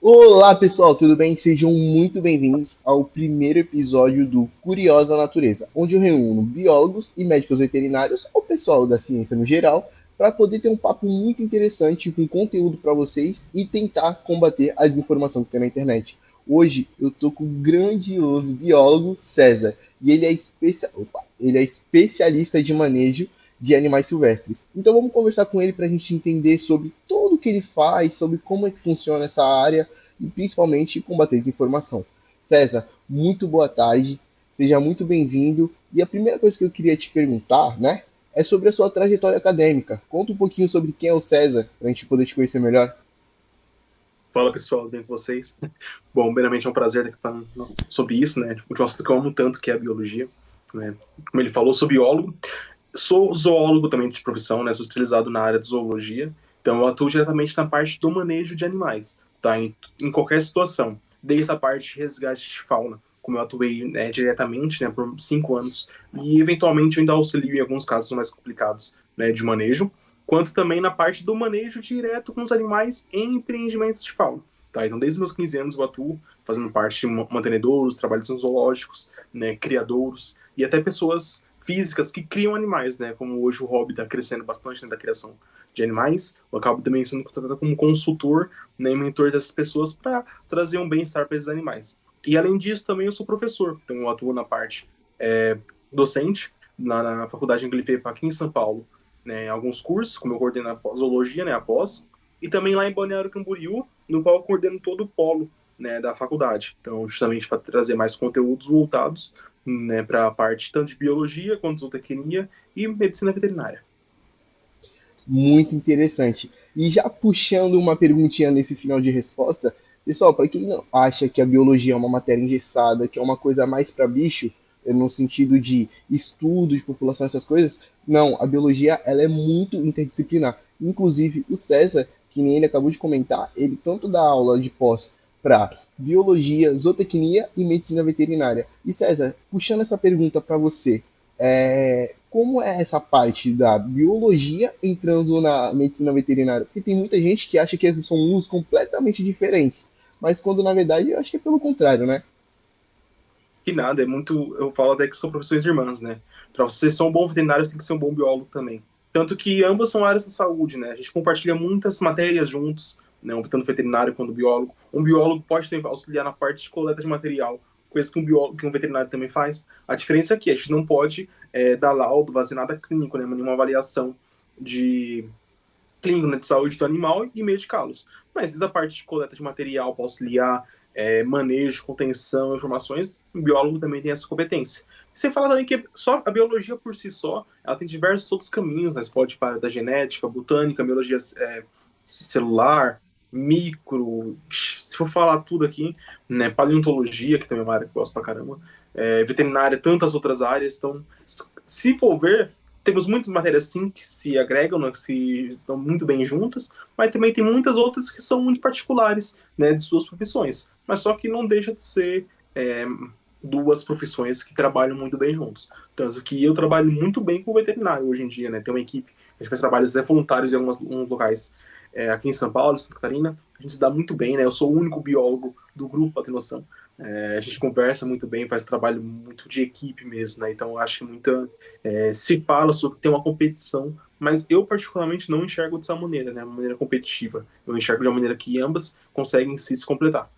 Olá pessoal, tudo bem? Sejam muito bem-vindos ao primeiro episódio do Curiosa Natureza, onde eu reúno biólogos e médicos veterinários, ou pessoal da ciência no geral, para poder ter um papo muito interessante com conteúdo para vocês e tentar combater a desinformação que tem na internet. Hoje eu tô com o grandioso biólogo César e ele é especialista de manejo de animais silvestres. Então vamos conversar com ele para a gente entender sobre tudo o que ele faz, sobre como é que funciona essa área e principalmente combater a desinformação. César, muito boa tarde, seja muito bem-vindo. E a primeira coisa que eu queria te perguntar, né, é sobre a sua trajetória acadêmica. Conta um pouquinho sobre quem é o César, para a gente poder te conhecer melhor. Fala pessoal, tudo bem com vocês? Bom, primeiramente é um prazer estar aqui falando sobre isso, né? Um assunto que eu amo tanto, que é a biologia, né? Como ele falou, sou biólogo, sou zoólogo também de profissão, né? Sou especializado na área de zoologia, então eu atuo diretamente na parte do manejo de animais, tá? Em qualquer situação, desde a parte de resgate de fauna, como eu atuei, né, diretamente, né, por 5 anos, e eventualmente eu ainda auxilio em alguns casos mais complicados, né, de manejo, quanto também na parte do manejo direto com os animais em empreendimentos de fauna. Tá, então, desde os meus 15 anos eu atuo fazendo parte de mantenedouros, trabalhos zoológicos, né, criadouros e até pessoas físicas que criam animais, né, como hoje o hobby está crescendo bastante, né, da criação de animais. Eu acabo também sendo contratado como consultor, né, mentor dessas pessoas para trazer um bem-estar para esses animais. E além disso, também eu sou professor, então eu atuo na parte docente, na Faculdade Anglifepa aqui em São Paulo, né, alguns cursos, como eu coordeno a zoologia, né, após, e também lá em Balneário Camboriú, no qual eu coordeno todo o polo, né, da faculdade. Então, justamente para trazer mais conteúdos voltados, né, para a parte tanto de biologia quanto zootecnia e medicina veterinária. Muito interessante. E já puxando uma perguntinha nesse final de resposta, pessoal, para quem não acha que a biologia é uma matéria engessada, que é uma coisa mais para bicho, no sentido de estudo de população, essas coisas, não, a biologia ela é muito interdisciplinar. Inclusive, o César, que nem ele acabou de comentar, ele tanto dá aula de pós para biologia, zootecnia e medicina veterinária. E César, puxando essa pergunta para você, como é essa parte da biologia entrando na medicina veterinária? Porque tem muita gente que acha que são mundos completamente diferentes, mas quando na verdade eu acho que é pelo contrário, né? Que nada, é muito. Eu falo até que são profissões irmãs, né? Para você ser um bom veterinário, você tem que ser um bom biólogo também. Tanto que ambas são áreas da saúde, né? A gente compartilha muitas matérias juntos, né? Tanto veterinário quanto biólogo. Um biólogo pode ter, auxiliar na parte de coleta de material, coisa que que um veterinário também faz. A diferença é que a gente não pode dar laudo, fazer nada clínico, né? Nenhuma avaliação de clínico, né, de saúde do animal e medicá-los. Mas desde a parte de coleta de material para auxiliar, manejo, contenção, informações, o biólogo também tem essa competência. Você fala também que só a biologia por si só, ela tem diversos outros caminhos, né? Você pode ir para da genética, botânica, biologia celular, micro, se for falar tudo aqui, né? Paleontologia, que também é uma área que eu gosto pra caramba, veterinária, tantas outras áreas. Então, se for ver, temos muitas matérias sim que se agregam, né, que se estão muito bem juntas, mas também tem muitas outras que são muito particulares, né, de suas profissões. Mas só que não deixa de ser duas profissões que trabalham muito bem juntos. Tanto que eu trabalho muito bem com o veterinário hoje em dia, né? Tem uma equipe, a gente faz trabalhos voluntários em alguns locais aqui em São Paulo, Santa Catarina. A gente se dá muito bem, né? Eu sou o único biólogo do grupo, pra ter noção. A gente conversa muito bem, faz trabalho muito de equipe mesmo, né? Então eu acho que muita se fala sobre ter uma competição, mas eu particularmente não enxergo dessa maneira, né? Uma maneira competitiva. Eu enxergo de uma maneira que ambas conseguem se completar.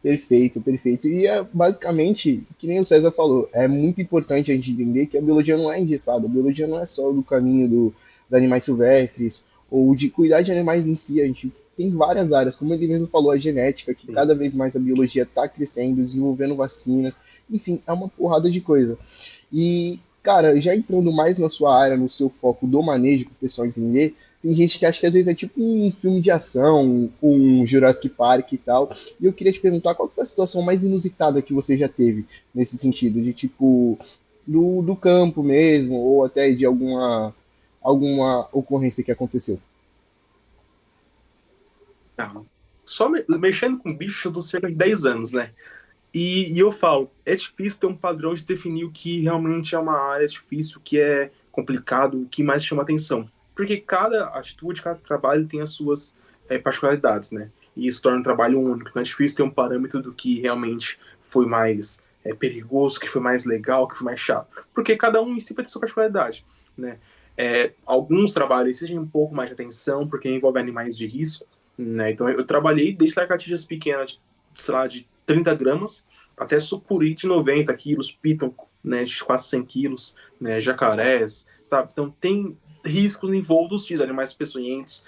Perfeito, perfeito. E é basicamente, que nem o César falou, é muito importante a gente entender que a biologia não é engessada. A biologia não é só do caminho dos animais silvestres ou de cuidar de animais em si. A gente tem várias áreas, como ele mesmo falou, a genética, que Sim. cada vez mais a biologia está crescendo, desenvolvendo vacinas. Enfim, é uma porrada de coisa. E, cara, já entrando mais na sua área, no seu foco do manejo, para o pessoal entender, tem gente que acha que às vezes é tipo um filme de ação, um Jurassic Park e tal. E eu queria te perguntar qual foi a situação mais inusitada que você já teve nesse sentido, de tipo, do campo mesmo, ou até de alguma ocorrência que aconteceu. Tá. Só mexendo com bicho, eu tô cerca de 10 anos, né? E eu falo, é difícil ter um padrão de definir o que realmente é uma área difícil, o que é complicado, o que mais chama atenção. Porque cada atitude, cada trabalho tem as suas particularidades, né? E isso torna o trabalho único. Então é difícil ter um parâmetro do que realmente foi mais perigoso, que foi mais legal, que foi mais chato. Porque cada um em si vai ter sua particularidade, né? Alguns trabalhos exigem um pouco mais de atenção, porque envolve animais de risco, né? Então eu trabalhei desde lagartixas pequenas, sei lá, de 30 gramas, até sucuri de 90 quilos, piton, né, de quase 100 quilos, né, jacarés, sabe? Então tem riscos envoltos de animais peçonhentos.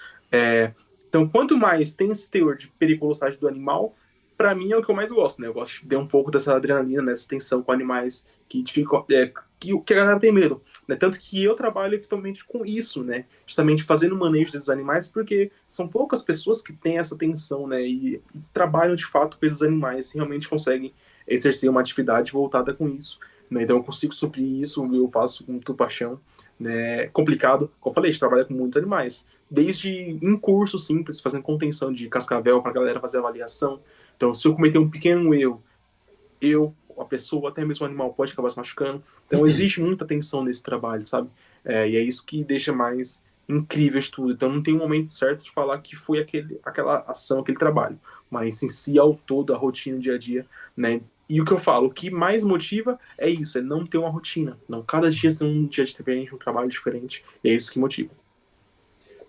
Então, quanto mais tem esse teor de periculosidade do animal, para mim é o que eu mais gosto, né? Eu gosto de ter um pouco dessa adrenalina, nessa tensão com animais que a galera tem medo, né? Tanto que eu trabalho efetivamente com isso, né? Justamente fazendo o manejo desses animais, porque são poucas pessoas que têm essa tensão, né? E trabalham de fato com esses animais, e realmente conseguem exercer uma atividade voltada com isso, né? Então eu consigo suprir isso, eu faço com muita paixão, né? Complicado, como eu falei, a gente trabalha com muitos animais, desde em curso simples, fazendo contenção de cascavel para a galera fazer avaliação. Então, se eu cometer um pequeno erro, a pessoa, até mesmo o animal pode acabar se machucando. Então, existe muita atenção nesse trabalho, sabe? E é isso que deixa mais incrível de tudo. Então, não tem um momento certo de falar que foi aquela ação, aquele trabalho, mas em si, ao todo, a rotina, o dia a dia, né? E o que eu falo, o que mais motiva é isso, é não ter uma rotina. Não, cada dia tem um dia diferente, um trabalho diferente, e é isso que motiva.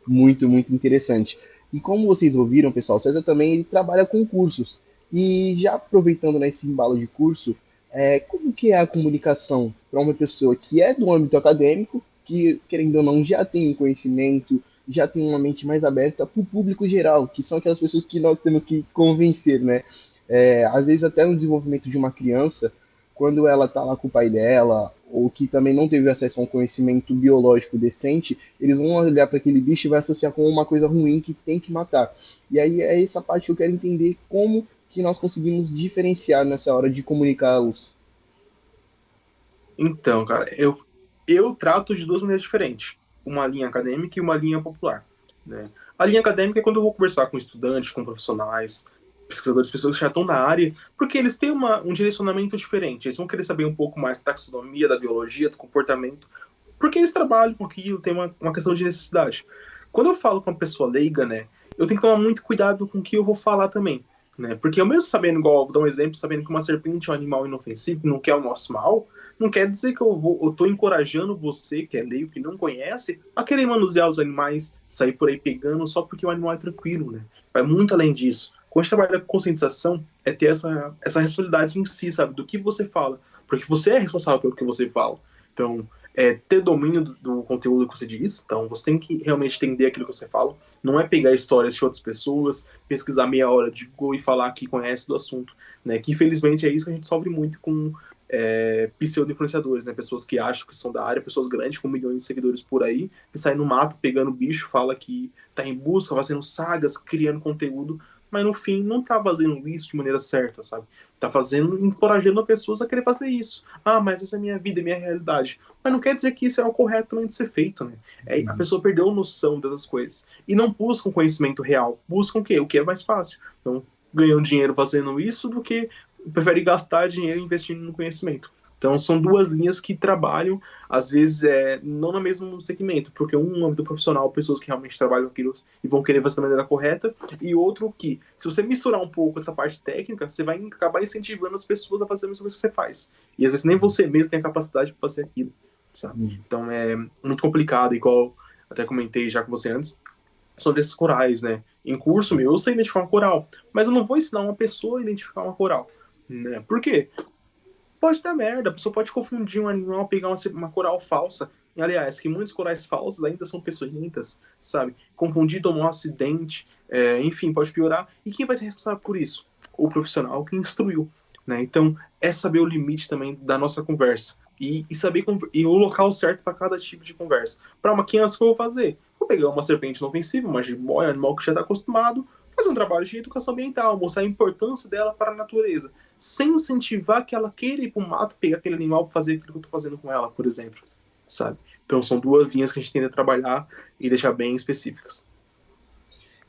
Muito, muito interessante. E como vocês ouviram, pessoal, César também ele trabalha com cursos. E já aproveitando nesse embalo de curso, como que é a comunicação para uma pessoa que é do âmbito acadêmico, que, querendo ou não, já tem um conhecimento, já tem uma mente mais aberta para o público geral, que são aquelas pessoas que nós temos que convencer, né? Às vezes até no desenvolvimento de uma criança, quando ela está lá com o pai dela, ou que também não teve acesso a um conhecimento biológico decente, eles vão olhar para aquele bicho e vai associar com uma coisa ruim que tem que matar. E aí é essa parte que eu quero entender como que nós conseguimos diferenciar nessa hora de comunicá-los. Então, cara, eu trato de duas maneiras diferentes. Uma linha acadêmica e uma linha popular, né? A linha acadêmica é quando eu vou conversar com estudantes, com profissionais, pesquisadores, pessoas que já estão na área, porque eles têm um direcionamento diferente. Eles vão querer saber um pouco mais da taxonomia, da biologia, do comportamento, porque eles trabalham com aquilo, tem uma questão de necessidade. Quando eu falo com uma pessoa leiga, né, eu tenho que tomar muito cuidado com o que eu vou falar também, né? Porque eu mesmo sabendo, igual, vou dar um exemplo, sabendo que uma serpente é um animal inofensivo, que não quer o nosso mal, não quer dizer que eu tô encorajando você, que é leigo, que não conhece, a querer manusear os animais, sair por aí pegando só porque o animal é tranquilo, né? Vai muito além disso. Quando a gente trabalha com conscientização, é ter essa responsabilidade em si, sabe? Do que você fala. Porque você é responsável pelo que você fala. Então, ter domínio do conteúdo que você diz. Então, você tem que realmente entender aquilo que você fala. Não é pegar histórias de outras pessoas, pesquisar meia hora de Google e falar que conhece do assunto. Né? Que, infelizmente, é isso que a gente sofre muito com pseudo-influenciadores, né? Pessoas que acham que são da área, pessoas grandes com milhões de seguidores por aí, que saem no mato pegando bicho, fala que tá em busca, fazendo sagas, criando conteúdo, mas no fim não tá fazendo isso de maneira certa, sabe? Tá fazendo, encorajando pessoas a querer fazer isso. Ah, mas essa é a minha vida, é a minha realidade. Mas não quer dizer que isso é o correto também de ser feito, né? A pessoa perdeu a noção dessas coisas. E não buscam conhecimento real. Buscam o quê? O que é mais fácil. Então, ganham dinheiro fazendo isso do que prefere gastar dinheiro investindo no conhecimento. Então, são duas linhas que trabalham, às vezes, não no mesmo segmento, porque um âmbito profissional, pessoas que realmente trabalham aquilo e vão querer fazer da maneira correta, e outro que, se você misturar um pouco essa parte técnica, você vai acabar incentivando as pessoas a fazer a mesma coisa que você faz. E às vezes nem você mesmo tem a capacidade de fazer aquilo, sabe? Então, é muito complicado, igual até comentei já com você antes, sobre esses corais, né? Em curso meu, eu sei identificar uma coral, mas eu não vou ensinar uma pessoa a identificar uma coral, né? Por quê? Pode dar merda, a pessoa pode confundir um animal, pegar uma coral falsa. E, aliás, que muitos corais falsos ainda são peçonhentas, sabe? Confundir, tomar um acidente, enfim, pode piorar. E quem vai ser responsável por isso? O profissional que instruiu, né? Então, é saber o limite também da nossa conversa. E saber e o local certo para cada tipo de conversa. Para uma criança, o que eu vou fazer? Vou pegar uma serpente inofensiva, uma jiboia, um animal que já está acostumado, fazer um trabalho de educação ambiental, mostrar a importância dela para a natureza, sem incentivar que ela queira ir para o mato pegar aquele animal para fazer aquilo que eu estou fazendo com ela, por exemplo, sabe? Então são duas linhas que a gente tenta trabalhar e deixar bem específicas.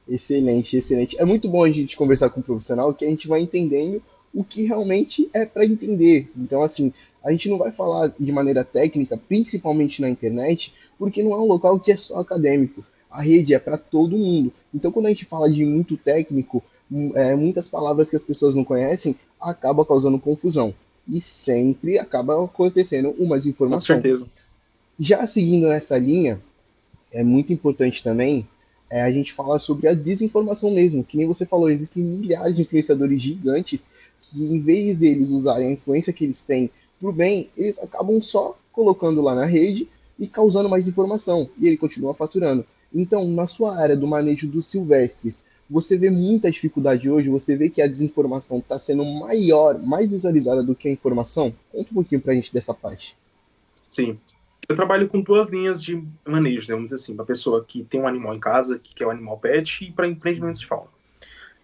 Excelente, excelente. É muito bom a gente conversar com um profissional que a gente vai entendendo o que realmente é para entender. Então, assim, a gente não vai falar de maneira técnica, principalmente na internet, porque não é um local que é só acadêmico. A rede é para todo mundo. Então, quando a gente fala de muito técnico, muitas palavras que as pessoas não conhecem, acaba causando confusão. E sempre acaba acontecendo uma Com desinformação. certeza. Já seguindo nessa linha, é muito importante também a gente falar sobre a desinformação mesmo. Que nem você falou, existem milhares de influenciadores gigantes que, em vez deles usarem a influência que eles têm para o bem, eles acabam só colocando lá na rede e causando mais informação. E ele continua faturando. Então, na sua área do manejo dos silvestres, você vê muita dificuldade hoje? Você vê que a desinformação está sendo maior, mais visualizada do que a informação? Conta um pouquinho para a gente dessa parte. Sim. Eu trabalho com duas linhas de manejo, né? Vamos dizer assim, para pessoa que tem um animal em casa, que quer um animal pet, e para empreendimentos de fauna.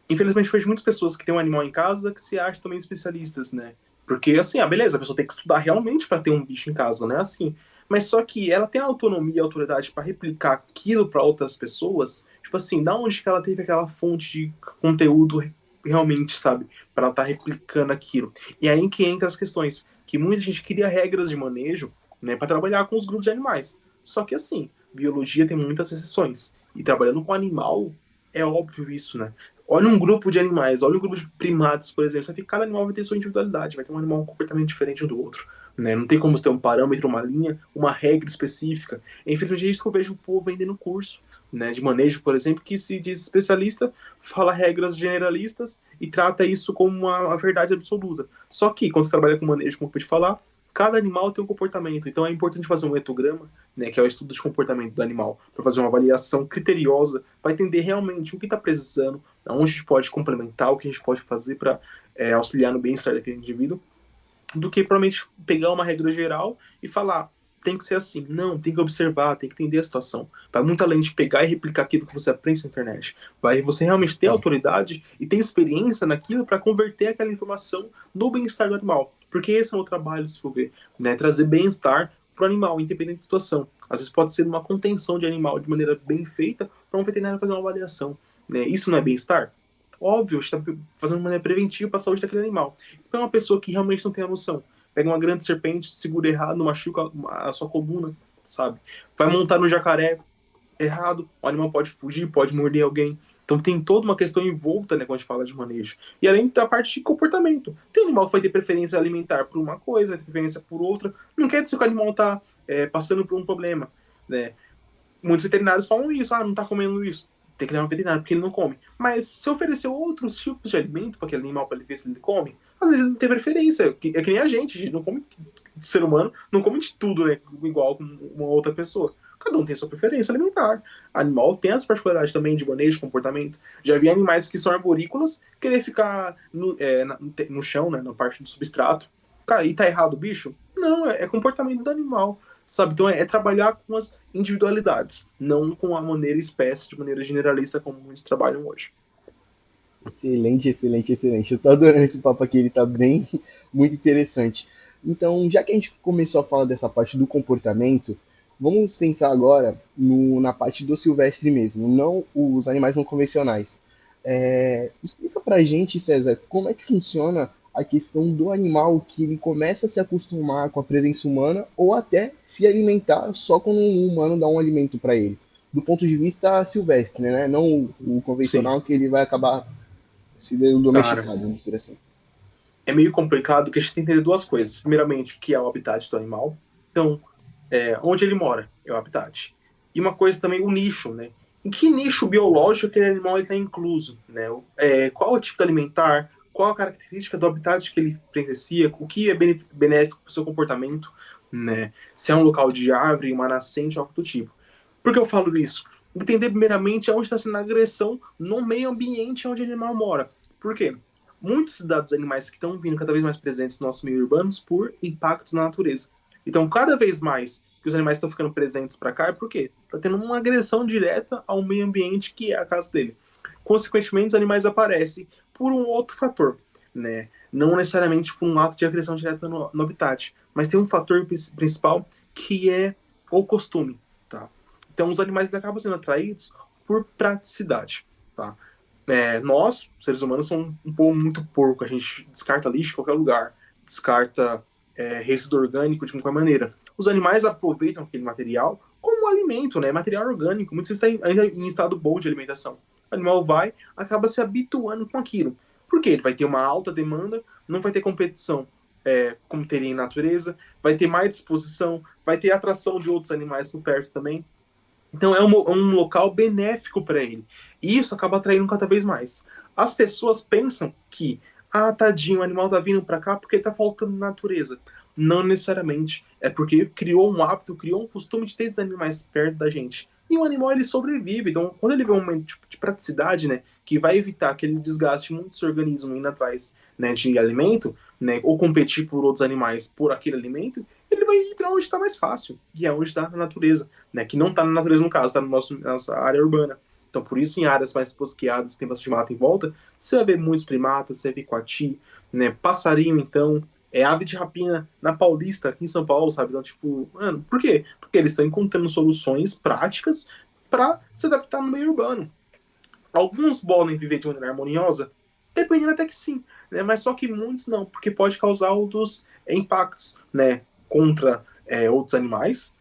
Infelizmente, eu vejo muitas pessoas que têm um animal em casa que se acham também especialistas, né? Porque, assim, beleza, a pessoa tem que estudar realmente para ter um bicho em casa, né? Assim. Mas só que ela tem a autonomia e a autoridade para replicar aquilo para outras pessoas. Tipo assim, da onde que ela teve aquela fonte de conteúdo realmente, sabe? Para ela estar replicando aquilo. E aí que entra as questões. Que muita gente cria regras de manejo, né, para trabalhar com os grupos de animais. Só que, assim, biologia tem muitas exceções. E trabalhando com animal, é óbvio isso, né? Olha um grupo de animais, olha um grupo de primatas, por exemplo. Você vê que cada animal vai ter sua individualidade, vai ter um animal completamente diferente um do outro. Né? Não tem como você ter um parâmetro, uma linha, uma regra específica. É infelizmente é isso que eu vejo o povo vendendo curso. Né, de manejo, por exemplo, que se diz especialista, fala regras generalistas e trata isso como uma verdade absoluta. Só que, quando você trabalha com manejo, como eu pude falar, cada animal tem um comportamento. Então é importante fazer um etograma, né, que é o estudo de comportamento do animal, para fazer uma avaliação criteriosa, para entender realmente o que está precisando, onde a gente pode complementar, o que a gente pode fazer para auxiliar no bem-estar daquele indivíduo, do que provavelmente pegar uma regra geral e falar tem que ser assim. Não, tem que observar, tem que entender a situação. Vai muito além de pegar e replicar aquilo que você aprende na internet. Vai você realmente ter É. autoridade e ter experiência naquilo para converter aquela informação no bem-estar do animal. Porque esse é o meu trabalho, se for ver. Né? Trazer bem-estar para o animal, independente da situação. Às vezes pode ser uma contenção de animal de maneira bem feita para um veterinário fazer uma avaliação. Né? Isso não é bem-estar? Óbvio, está fazendo uma maneira preventiva para a saúde daquele animal. Se é uma pessoa que realmente não tem a noção, pega uma grande serpente, segura errado, machuca a sua coluna, sabe? Vai montar no jacaré errado, o animal pode fugir, pode morder alguém. Então tem toda uma questão envolta, né, quando a gente fala de manejo. E além da parte de comportamento. Tem animal que vai ter preferência alimentar por uma coisa, vai ter preferência por outra. Não quer dizer que o animal está passando por um problema, né? Muitos veterinários falam isso, não tá comendo isso. Tem que levar um veterinário porque ele não come. Mas se oferecer outros tipos de alimento para aquele animal, para ele ver se ele come, às vezes ele não tem preferência. É que nem a gente não come, o ser humano não come de tudo, né, igual com uma outra pessoa. Cada um tem sua preferência alimentar. Animal tem as particularidades também de manejo, comportamento. Já vi animais que são arborícolas querer ficar no chão, né, na parte do substrato. Cara, e tá errado o bicho? Não, é comportamento do animal, sabe? Então é trabalhar com as individualidades, não com a maneira espécie, de maneira generalista como muitos trabalham hoje. Excelente, excelente, excelente. Eu tô adorando esse papo aqui, ele tá bem, muito interessante. Então, já que a gente começou a falar dessa parte do comportamento, vamos pensar agora na parte do silvestre mesmo, não os animais não convencionais. Explica pra gente, César, como é que funciona a questão do animal que ele começa a se acostumar com a presença humana ou até se alimentar só quando um humano dá um alimento para ele. Do ponto de vista silvestre, né? Não o Sim, convencional que ele vai acabar se cara, domesticado, vamos dizer assim. é meio complicado que a gente tem que entender duas coisas. Primeiramente, o que é o habitat do animal. Então, onde ele mora é o habitat. E uma coisa também, o nicho, né? Em que nicho biológico aquele animal está incluso, né? Qual o tipo de alimentar, qual a característica do habitat que ele presencia, o que é benéfico para o seu comportamento, né? Se é um local de árvore, uma nascente, algo do tipo. Por que eu falo isso? Entender primeiramente onde está sendo a agressão no meio ambiente onde o animal mora. Por quê? Muitos dados animais que estão vindo cada vez mais presentes no nosso meio urbano por impactos na natureza. Então, cada vez mais que os animais estão ficando presentes para cá, é porque está tendo uma agressão direta ao meio ambiente que é a casa dele. Consequentemente, os animais aparecem por um outro fator, né? Não necessariamente por um ato de agressão direta no habitat, mas tem um fator principal que é o costume, tá? Então, os animais acabam sendo atraídos por praticidade, tá? Nós, seres humanos, somos um povo muito porco. A gente descarta lixo em qualquer lugar, descarta resíduo orgânico de qualquer maneira. Os animais aproveitam aquele material como um alimento, né? Material orgânico, muitas vezes está ainda em estado bom de alimentação. O animal acaba se habituando com aquilo. Por quê? Ele vai ter uma alta demanda, não vai ter competição como teria em natureza, vai ter mais disposição, vai ter atração de outros animais por perto também. Então é um local benéfico para ele. E isso acaba atraindo cada vez mais. As pessoas pensam que, tadinho, o animal tá vindo para cá porque tá faltando natureza. Não necessariamente. É porque criou um hábito, criou um costume de ter esses animais perto da gente. E o animal, ele sobrevive. Então, quando ele vê um momento de praticidade, né, que vai evitar que ele desgaste muito seu organismo indo atrás, né, de alimento, né, ou competir por outros animais por aquele alimento, ele vai ir para onde está mais fácil. E é onde está na natureza, né, que não está na natureza no caso, está na nossa área urbana. Então, por isso, em áreas mais bosqueadas, tem bastante mata em volta, você vai ver muitos primatas, você vai ver coati, né, passarinho, então, ave de rapina na Paulista, aqui em São Paulo, sabe? Então, tipo, mano, por quê? Porque eles estão encontrando soluções práticas para se adaptar no meio urbano. Alguns podem viver de maneira harmoniosa, dependendo até que sim, né? Mas só que muitos não, porque pode causar outros impactos, né? Contra outros animais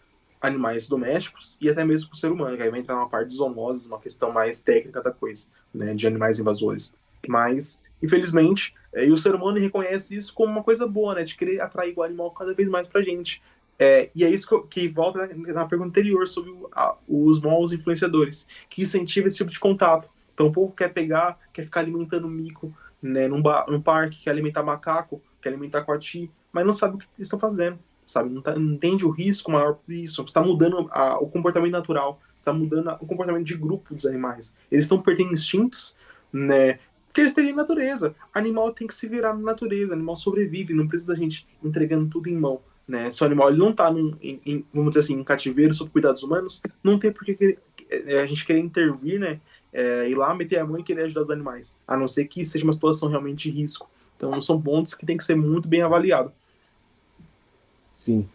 domésticos e até mesmo com o ser humano, que aí vai entrar numa parte de zoonoses, uma questão mais técnica da coisa, né? De animais invasores. Mas, infelizmente, e o ser humano reconhece isso como uma coisa boa, né? De querer atrair o animal cada vez mais pra gente. E é isso que volta na pergunta anterior sobre os maus influenciadores, que incentivam esse tipo de contato. Então o povo quer pegar, quer ficar alimentando mico, né, num parque, quer alimentar macaco, quer alimentar coati, mas não sabe o que eles estão fazendo, sabe? Não entende o risco maior por isso. Você está mudando o comportamento natural, você está mudando o comportamento de grupo dos animais. Eles estão perdendo instintos, né? Porque eles têm natureza. Animal tem que se virar na natureza, animal sobrevive, não precisa da gente entregando tudo em mão. Né? Se o animal ele não está, vamos dizer assim, em cativeiro sob cuidados humanos, não tem por que a gente querer intervir, né? Ir lá, meter a mão e querer ajudar os animais, a não ser que seja uma situação realmente de risco. Então, são pontos que tem que ser muito bem avaliados. Sim.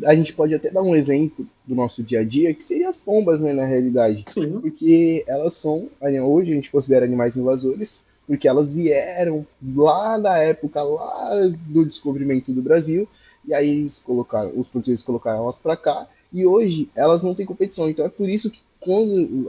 A gente pode até dar um exemplo do nosso dia a dia, que seria as pombas, né, na realidade. Sim. Porque elas são, hoje a gente considera animais invasores, porque elas vieram lá da época, lá do descobrimento do Brasil, e aí os portugueses colocaram elas para cá, e hoje elas não têm competição. Então é por isso que,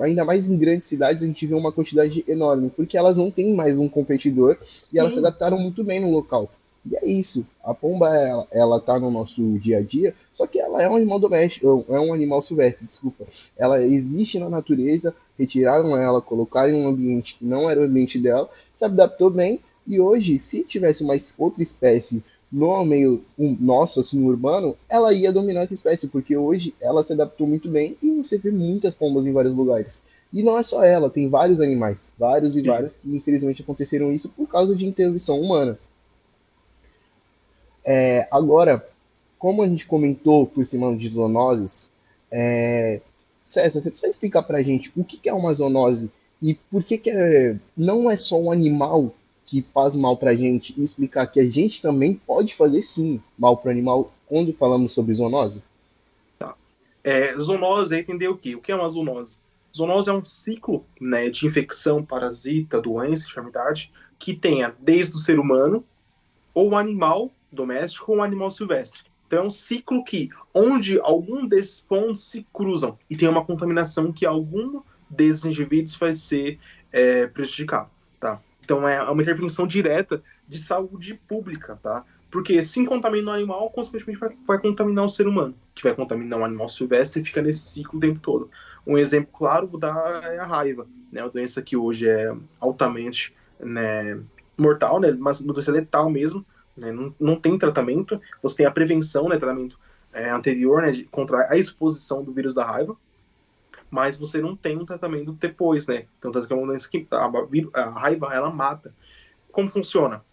ainda mais em grandes cidades, a gente vê uma quantidade enorme, porque elas não têm mais um competidor, e elas se adaptaram muito bem no local. E é isso. A pomba, ela tá no nosso dia a dia, só que ela é um animal doméstico, é um animal silvestre, desculpa. Ela existe na natureza, retiraram ela, colocaram em um ambiente que não era o ambiente dela, se adaptou bem, e hoje, se tivesse uma outra espécie no meio nosso, assim, urbano, ela ia dominar essa espécie, porque hoje ela se adaptou muito bem e você vê muitas pombas em vários lugares. E não é só ela, tem vários animais, vários e Sim. vários, que infelizmente aconteceram isso por causa de intervenção humana. Agora, como a gente comentou por cima de zoonoses, César, você precisa explicar pra gente o que é uma zoonose e por que não é só um animal que faz mal pra gente e explicar que a gente também pode fazer sim mal pro animal quando falamos sobre zoonose? Tá. Zoonose é entender o quê? O que é uma zoonose? Zoonose é um ciclo, né, de infecção, parasita, doença, enfermidade, que tenha desde o ser humano, ou animal doméstico, ou um animal silvestre. Então é um ciclo onde algum desses pontos se cruzam e tem uma contaminação que algum desses indivíduos vai ser prejudicado, tá? Então é uma intervenção direta de saúde pública, tá? Porque se contamina o animal, consequentemente vai contaminar o ser humano, que vai contaminar o animal silvestre e fica nesse ciclo o tempo todo. Um exemplo claro é a raiva, né? Uma doença que hoje é altamente, né, mortal, né? Mas uma doença letal mesmo, né? Não tem tratamento. Você tem a prevenção, né? Tratamento anterior, né? Contra a exposição do vírus da raiva, mas você não tem um tratamento depois, né? Então, tanto que é uma doença que a raiva, ela mata. Como funciona?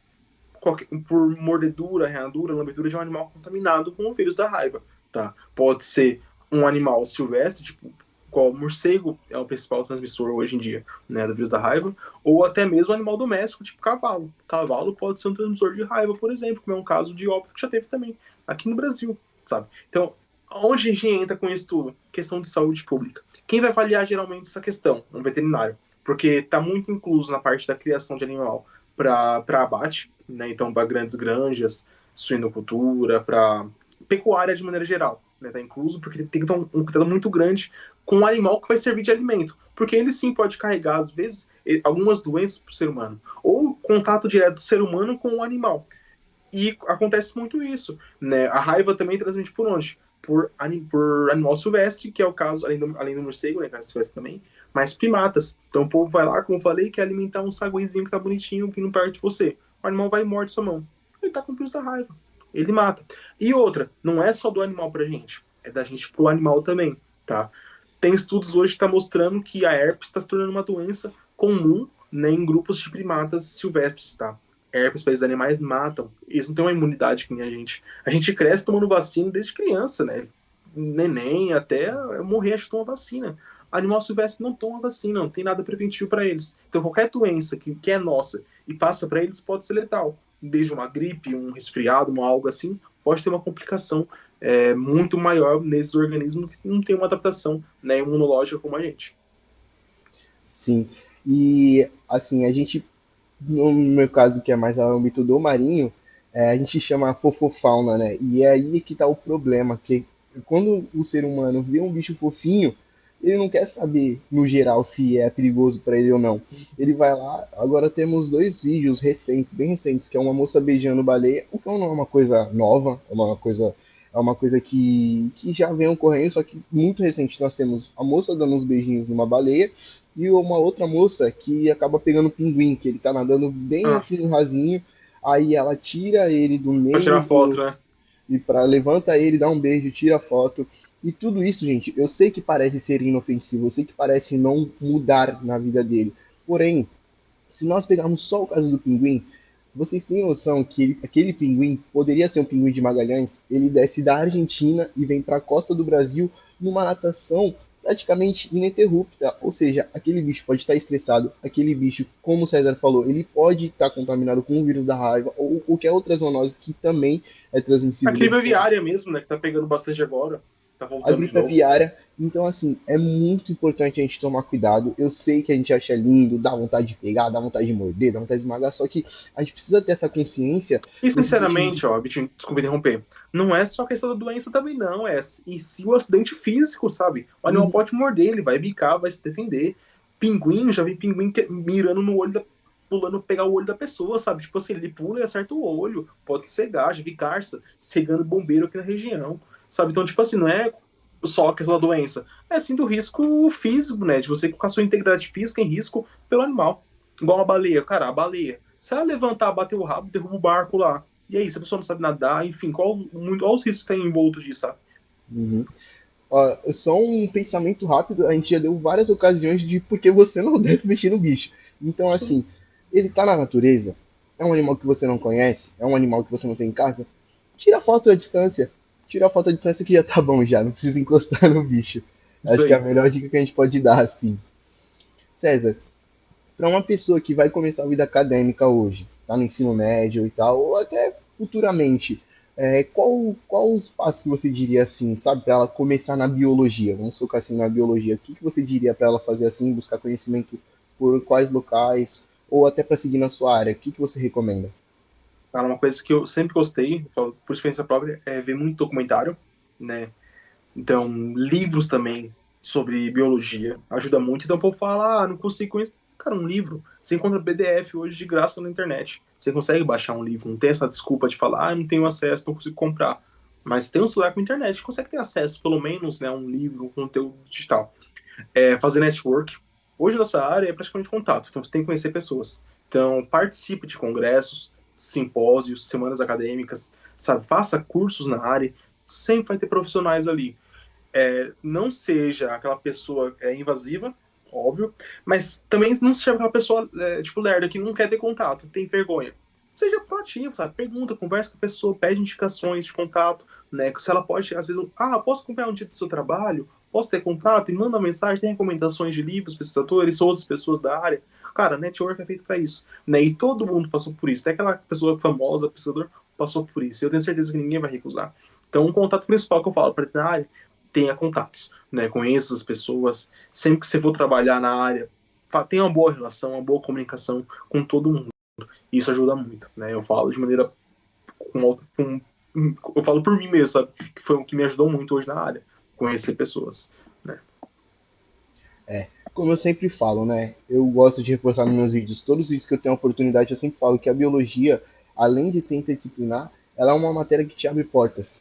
Por mordedura, arranhadura, lambedura de um animal contaminado com o vírus da raiva, tá? Pode ser um animal silvestre, tipo, qual o morcego é o principal transmissor hoje em dia, né, do vírus da raiva, ou até mesmo um animal doméstico, tipo cavalo. Cavalo pode ser um transmissor de raiva, por exemplo, como é um caso de óbito que já teve também aqui no Brasil, sabe? Então, onde a gente entra com isso tudo? Questão de saúde pública. Quem vai avaliar geralmente essa questão? Um veterinário, porque está muito incluso na parte da criação de animal para abate, né? Então, para grandes granjas, suinocultura, para pecuária de maneira geral. né, tá incluso, porque tem que ter um cuidado muito grande com o animal que vai servir de alimento, porque ele sim pode carregar, às vezes, algumas doenças para o ser humano, ou contato direto do ser humano com o animal. E acontece muito isso, né? A raiva também transmite por onde? Por animal silvestre, que é o caso, além do morcego, né, que é silvestre também, mas primatas. Então o povo vai lá, como eu falei, quer alimentar um saguizinho que tá bonitinho, vindo perto de você. O animal vai e morde sua mão. Ele tá com o vírus da raiva. Ele mata. E outra, não é só do animal pra gente, é da gente pro animal também, tá? Tem estudos hoje que estão mostrando que a herpes está se tornando uma doença comum, né, em grupos de primatas silvestres, tá? Herpes para esses animais matam. Eles não têm uma imunidade que nem a gente. A gente cresce tomando vacina desde criança, né? Neném até morrer, acho que toma vacina. Animal silvestre não toma vacina, não tem nada preventivo para eles. Então qualquer doença que é nossa e passa para eles pode ser letal. Desde uma gripe, um resfriado, uma algo assim, pode ter uma complicação muito maior nesses organismos que não tem uma adaptação, né, imunológica como a gente. Sim. E assim, a gente, no meu caso, que é mais no âmbito do marinho, a gente chama fofofauna, né? E é aí que tá o problema, que quando o ser humano vê um bicho fofinho, ele não quer saber, no geral, se é perigoso para ele ou não. Ele vai lá, agora temos dois vídeos recentes, bem recentes, que é uma moça beijando baleia, o que não é uma coisa nova, é uma coisa que já vem ocorrendo, só que muito recente nós temos a moça dando uns beijinhos numa baleia, e uma outra moça que acaba pegando o pinguim, que ele tá nadando bem Ah, assim no rasinho, aí ela tira ele do pra meio tirar foto, do. né? E para levanta ele, dá um beijo, tira a foto. E tudo isso, gente, eu sei que parece ser inofensivo, eu sei que parece não mudar na vida dele. Porém, se nós pegarmos só o caso do pinguim, vocês têm noção que aquele pinguim poderia ser um pinguim de Magalhães? Ele desce da Argentina e vem para a costa do Brasil numa natação praticamente ininterrupta. Ou seja, aquele bicho pode estar estressado, aquele bicho, como o César falou, ele pode estar contaminado com o vírus da raiva ou qualquer outra zoonose que também é A transmissível gripe de forma aviária mesmo, né? Que tá pegando bastante agora. Tá a voltando de gripe novo. aviária. Então, assim, é muito importante a gente tomar cuidado. Eu sei que a gente acha lindo, dá vontade de pegar, dá vontade de morder, dá vontade de esmagar, só que a gente precisa ter essa consciência E nesses bichos de. sinceramente, ó, Vitinho, desculpa interromper. Não é só a questão da doença também, não. É em si o acidente físico, sabe? O animal Uhum. pode morder, ele vai bicar, vai se defender. Pinguim, já vi pinguim mirando no olho pulando pegar o olho da pessoa, sabe? Tipo assim, ele pula e acerta o olho, pode cegar, já vi garça cegando bombeiro aqui na região, sabe? Então, tipo assim, não é só a questão da doença, é assim do risco físico, né? De você com a sua integridade física em risco pelo animal. Igual uma baleia, cara, a baleia. Se ela levantar, bater o rabo, derruba o barco lá. E aí, se a pessoa não sabe nadar, enfim, qual os riscos que tem envoltos disso, sabe? Uhum. Ó, só um pensamento rápido, a gente já deu várias ocasiões de por que você não deve mexer no bicho. Então, Sim. assim, ele tá na natureza, é um animal que você não conhece, é um animal que você não tem em casa, tira a foto à distância. Tira a foto à distância que já tá bom já, não precisa encostar no bicho. Isso Acho que é a aí. melhor dica que a gente pode dar, assim. César, para uma pessoa que vai começar a vida acadêmica hoje, tá no ensino médio e tal, ou até futuramente, qual os passos que você diria assim, sabe, para ela começar na biologia? Vamos focar assim na biologia. O que, que você diria para ela fazer assim, buscar conhecimento por quais locais, ou até para seguir na sua área? O que, que você recomenda? Cara, uma coisa que eu sempre gostei, por experiência própria, é ver muito documentário, né? Então, livros também sobre biologia ajuda muito. Então, o povo fala, não consigo conhecer. Cara, um livro. Você encontra PDF hoje de graça na internet. Você consegue baixar um livro. Não tem essa desculpa de falar, não tenho acesso, não consigo comprar. Mas tem um celular com internet, consegue ter acesso, pelo menos, né, a um livro, um conteúdo digital. Fazer network. Hoje, nossa área é praticamente contato. Então, você tem que conhecer pessoas. Então, participe de congressos, simpósios, semanas acadêmicas, sabe? Faça cursos na área. Sempre vai ter profissionais ali, não seja aquela pessoa invasiva, óbvio, mas também não seja aquela pessoa, tipo, lerda, que não quer ter contato, tem vergonha. Seja proativo, sabe? Pergunta, conversa com a pessoa, pede indicações de contato, né? Se ela pode, às vezes, posso acompanhar um dia do seu trabalho? Posso ter contato? E manda uma mensagem, tem recomendações de livros, pesquisadores, outras pessoas da área. Cara, network é feito para isso, né? E todo mundo passou por isso. Até aquela pessoa famosa, pesquisador, passou por isso. E eu tenho certeza que ninguém vai recusar. Então, o contato principal que eu falo para ter na área, tenha contatos, né? Conheça as pessoas. Sempre que você for trabalhar na área, tenha uma boa relação, uma boa comunicação com todo mundo. Isso ajuda muito, né? Eu falo de maneira com eu falo por mim mesmo, sabe? Que foi o que me ajudou muito hoje na área, conhecer pessoas, né? Como eu sempre falo, né? Eu gosto de reforçar nos meus vídeos, todos os vídeos que eu tenho a oportunidade, eu sempre falo que a biologia, além de ser interdisciplinar, ela é uma matéria que te abre portas,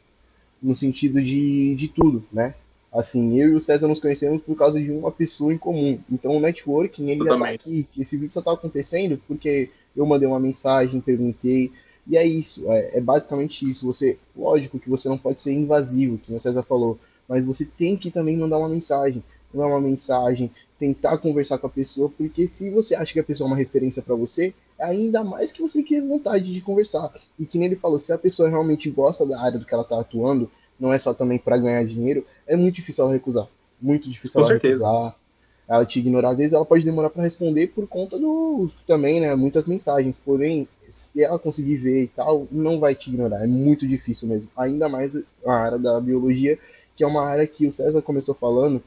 no sentido de tudo, né? Assim, eu e o César nos conhecemos por causa de uma pessoa em comum. Então, o networking, ele já tá Totalmente. aqui. Esse vídeo só tá acontecendo porque eu mandei uma mensagem, perguntei. E é isso, é basicamente isso. Você, lógico que você não pode ser invasivo, que o César falou, mas você tem que também mandar uma mensagem, tentar conversar com a pessoa, porque se você acha que a pessoa é uma referência para você, é ainda mais que você ter vontade de conversar. E que nem ele falou, se a pessoa realmente gosta da área do que ela está atuando, não é só também para ganhar dinheiro, é muito difícil ela recusar. Muito difícil Com ela certeza. recusar, ela te ignorar. Às vezes ela pode demorar para responder por conta do também, né, muitas mensagens. Porém, se ela conseguir ver e tal, não vai te ignorar. É muito difícil mesmo. Ainda mais a área da biologia, que é uma área que o César começou falando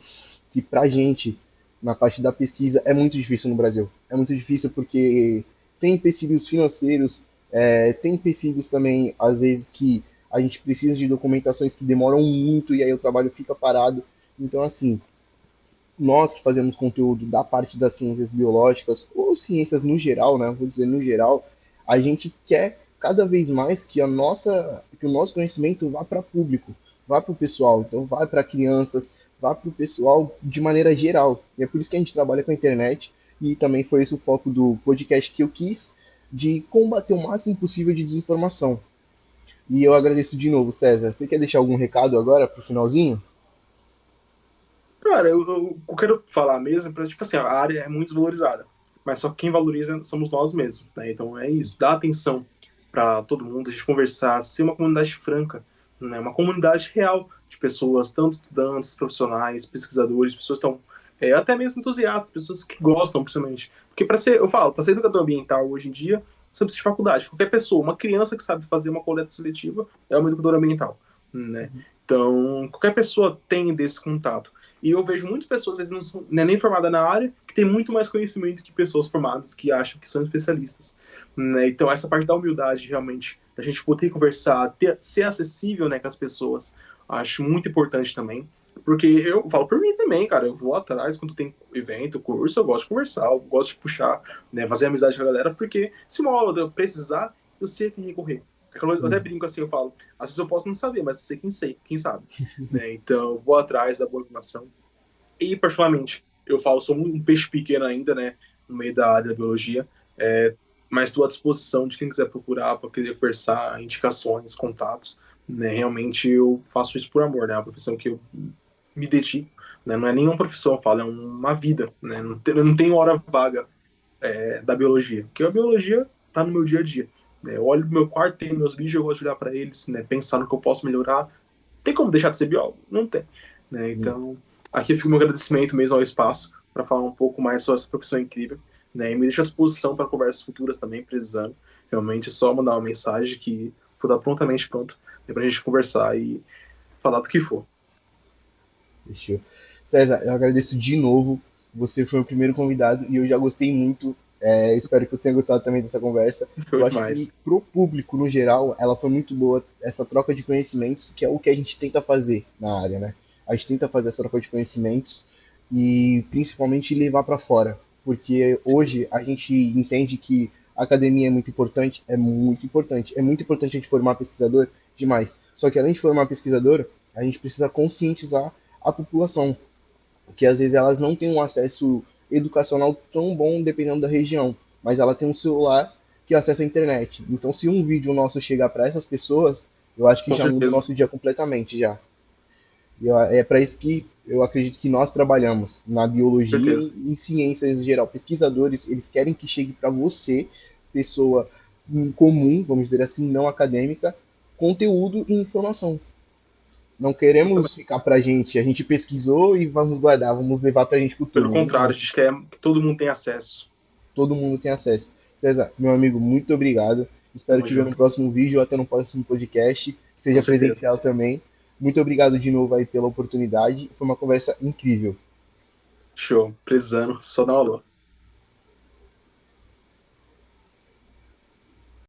que pra gente, na parte da pesquisa, é muito difícil no Brasil. É muito difícil porque tem empecilhos financeiros, tem empecilhos também, às vezes, que a gente precisa de documentações que demoram muito e aí o trabalho fica parado. Então, assim, nós que fazemos conteúdo da parte das ciências biológicas, ou ciências no geral, né? Vou dizer no geral, a gente quer cada vez mais que o nosso conhecimento vá para público, vá para o pessoal, então vá para crianças, vá para o pessoal de maneira geral. E é por isso que a gente trabalha com a internet e também foi esse o foco do podcast que eu quis, de combater o máximo possível de desinformação. E eu agradeço de novo, César. Você quer deixar algum recado agora para o finalzinho? Cara, eu quero falar mesmo, pra, tipo assim, a área é muito desvalorizada, mas só que quem valoriza somos nós mesmos, né? Então é Sim. isso, dá atenção para todo mundo, a gente conversar, ser uma comunidade franca, né? Uma comunidade real de pessoas, tanto estudantes, profissionais, pesquisadores, pessoas que estão até mesmo entusiastas, pessoas que gostam, principalmente. Porque para ser, eu falo, para ser educador ambiental hoje em dia, você precisa de faculdade. Qualquer pessoa, uma criança que sabe fazer uma coleta seletiva é uma educadora ambiental, né? Então, qualquer pessoa tem desse contato. E eu vejo muitas pessoas, às vezes, não é nem formada na área, que tem muito mais conhecimento que pessoas formadas que acham que são especialistas, né? Então, essa parte da humildade, realmente, da gente poder conversar, ser acessível, né, com as pessoas, acho muito importante também. Porque eu falo por mim também, cara, eu vou atrás quando tem evento, curso, eu gosto de conversar, eu gosto de puxar, né, fazer amizade com a galera, porque se uma hora eu precisar, eu sei a quem recorrer. Eu até brinco assim, eu falo, às vezes eu posso não saber, mas eu sei quem sabe, né? Então, eu vou atrás da boa informação. E, particularmente, eu falo, sou um peixe pequeno ainda, né, no meio da área da biologia, mas estou à disposição de quem quiser procurar, para quiser conversar, indicações, contatos, né, realmente eu faço isso por amor, né, é uma profissão que eu me dedico, né, não é nenhuma profissão, eu falo, é uma vida, né, não tem hora vaga da biologia, porque a biologia está no meu dia a dia, né, eu olho no meu quarto, tenho meus bichos, eu gosto de olhar para eles, né, pensar no que eu posso melhorar, tem como deixar de ser biólogo? Não tem, né, então aqui fica o meu agradecimento mesmo ao espaço para falar um pouco mais sobre essa profissão incrível, né? E me deixa à disposição para conversas futuras também, precisando. Realmente é só mandar uma mensagem que vou estar prontamente pronto para a gente conversar e falar do que for. Fechou. César, eu agradeço de novo. Você foi o primeiro convidado e eu já gostei muito. Espero que eu tenha gostado também dessa conversa. Eu Foi acho que demais. pro público, no geral, ela foi muito boa, essa troca de conhecimentos, que é o que a gente tenta fazer na área, né? A gente tenta fazer essa troca de conhecimentos e principalmente levar para fora. Porque hoje a gente entende que a academia é muito importante, é muito importante. É muito importante a gente formar pesquisador demais. Só que além de formar pesquisador, a gente precisa conscientizar a população, que às vezes elas não têm um acesso educacional tão bom dependendo da região, mas ela tem um celular que acessa a internet. Então, se um vídeo nosso chegar para essas pessoas, eu acho que Com já muda o certeza. nosso dia completamente já. É para isso que eu acredito que nós trabalhamos na Com biologia certeza. e em ciências em geral. Pesquisadores, eles querem que chegue para você, pessoa comum, vamos dizer assim, não acadêmica, conteúdo e informação. Não queremos Exatamente. ficar pra gente. A gente pesquisou e vamos guardar, vamos levar pra gente pro Pelo túmulo. contrário, Não, a gente quer que todo mundo tenha acesso. todo mundo tem acesso. César, meu amigo, muito obrigado. Espero Tamo te ver no junto. próximo vídeo ou até no próximo podcast, Com seja certeza. presencial também. Muito obrigado de novo aí pela oportunidade. Foi uma conversa incrível. Show. Precisando, só dá uma alô.